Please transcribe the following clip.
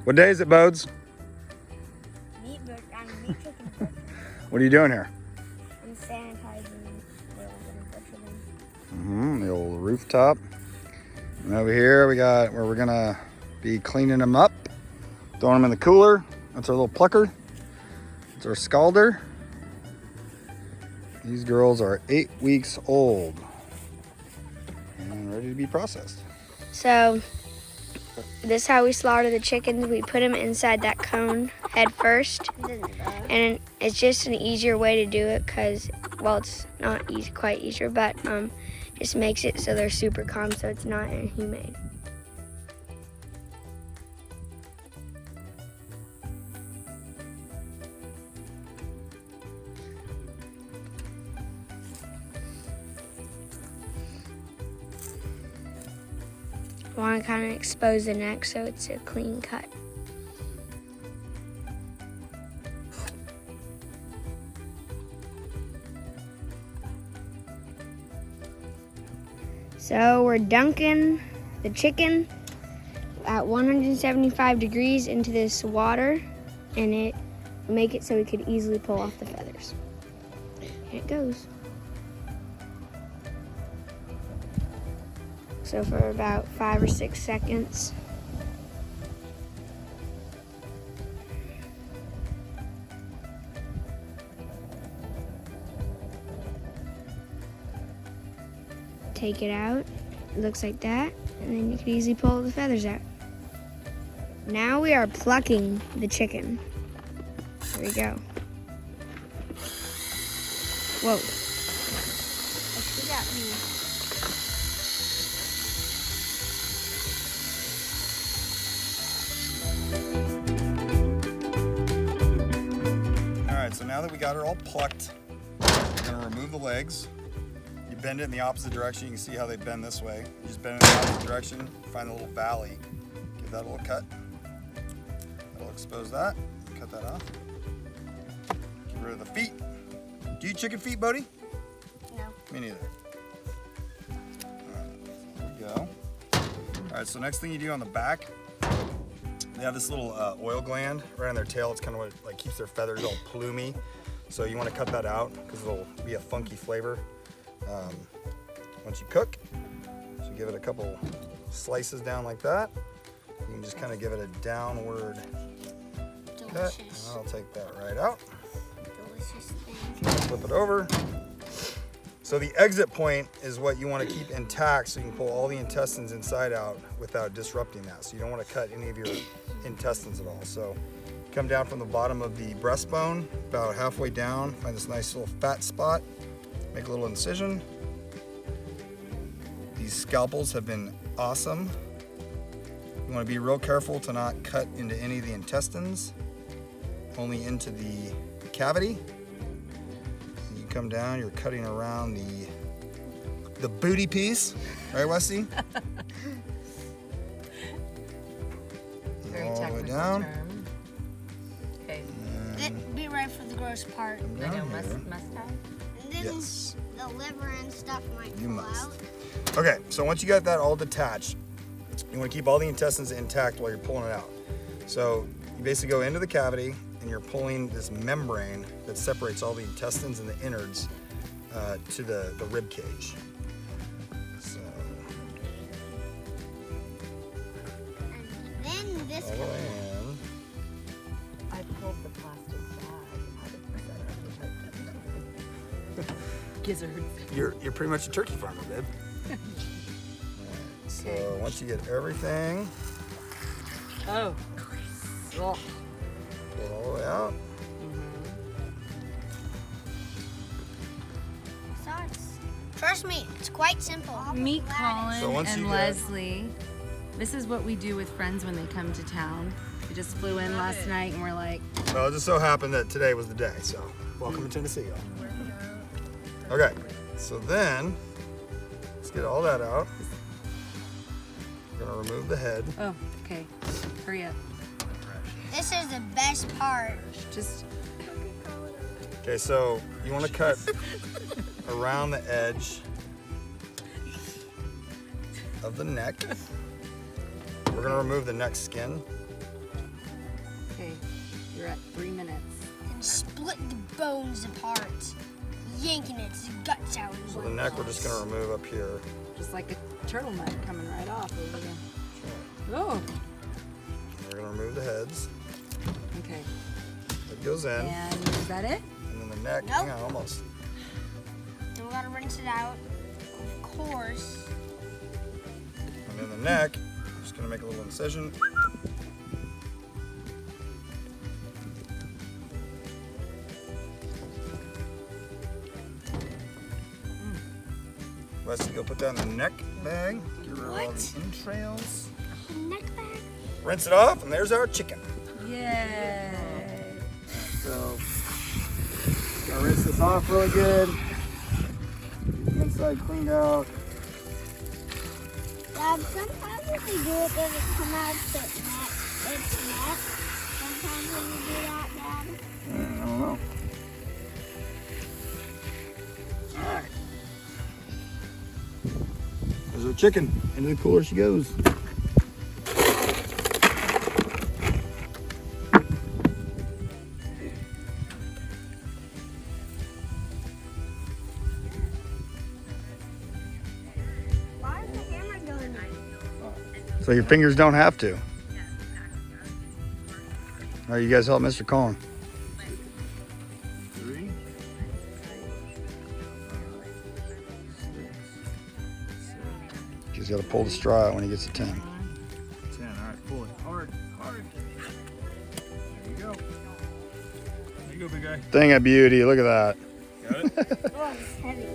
What day is it, Bodes? Meat chicken butcher. What are you doing here? I'm sanitizing where we're gonna butcher them. The old rooftop. And over here we got where we're gonna be cleaning them up, throwing them in the cooler. That's our little plucker. It's our scalder. These girls are 8 weeks old and ready to be processed. So this is how we slaughter the chickens. We put them inside that cone head first, and it's just an easier way to do it because, well, it's not easy, quite easier, but just makes it so they're super calm, so it's not inhumane. I want to kind of expose the neck so it's a clean cut. So we're dunking the chicken at 175 degrees into this water, and it will make it so we could easily pull off the feathers. And it goes. So for about 5 or 6 seconds. Take it out. It looks like that, and then you can easily pull the feathers out. Now we are plucking the chicken. There we go. Whoa. She got me. So now that we got her all plucked, we're gonna remove the legs. You bend it in the opposite direction. You can see how they bend this way. You just bend it in the opposite direction, find the little valley, give that a little cut. That'll expose that, cut that off. Get rid of the feet. Do you eat chicken feet, Bodie? No. Me neither. All right, there we go. All right, so next thing you do on the back, they have this little oil gland right on their tail. It's kind of what like keeps their feathers all plumy. So you want to cut that out because it'll be a funky flavor once you cook. So give it a couple slices down like that. You can just kind of give it a downward cut. And I'll take that right out. Delicious thing. Flip it over. So the exit point is what you want to keep intact so you can pull all the intestines inside out without disrupting that. So you don't want to cut any of your intestines at all. So come down from the bottom of the breastbone, about halfway down, find this nice little fat spot, make a little incision. These scalpels have been awesome. You want to be real careful to not cut into any of the intestines, only into the cavity. Come down, you're cutting around the booty piece, right, Westy? Very all the way technical down. term. Okay. Be right for the gross part. I know, must I? And then Yes. the liver and stuff might You fall must. out. Okay, so once you got that all detached, you want to keep all the intestines intact while you're pulling it out. So you basically go into the cavity and you're pulling this membrane that separates all the intestines and the innards to the rib cage. So And then this all the way in. I pulled the plastic bag out of gizzards. You're pretty much a turkey farmer, babe. So Okay. once you get everything, Oh. Oh. pull it all the way out. So trust me, it's quite simple. Meet Colin So once you and get- Leslie. This is what we do with friends when they come to town. We just flew in last night and we're like, Well, it just so happened that today was the day, so welcome to Tennessee, y'all. Okay, so then let's get all that out. We're gonna remove the head. oh, okay, hurry up. This is the best part. Just, Okay, so you want to cut around the edge of the neck. We're gonna remove the neck skin. Okay, you're at 3 minutes. And split the bones apart, yanking its guts out. So the neck we're just gonna remove up here. Just like a turtleneck coming right off over there. Oh, We're gonna remove the heads. okay. It goes in, And is that it? and then the neck. Nope. Yeah, almost. Then we gotta rinse it out, of course. And then the neck, I'm just gonna make a little incision. Let's go put that in the neck bag. Get rid of all the entrails. The neck bag. Rinse it off, and there's our chicken. Yay! So, gotta rinse this off really good. Get the inside cleaned out. Dad, sometimes when we do it, does it come out its neck? Sometimes when you do that, Dad. I don't know. Alright. There's our chicken. Into the cooler she goes. Why is the camera going? So your fingers don't have to. All right, you guys help Mr. Colin. 3. He's got to pull the straw out when he gets to 10. 10. All right, pull it hard, hard. There you go. There you go, big guy. Thing of beauty. Look at that. Got it? Oh, it's heavy.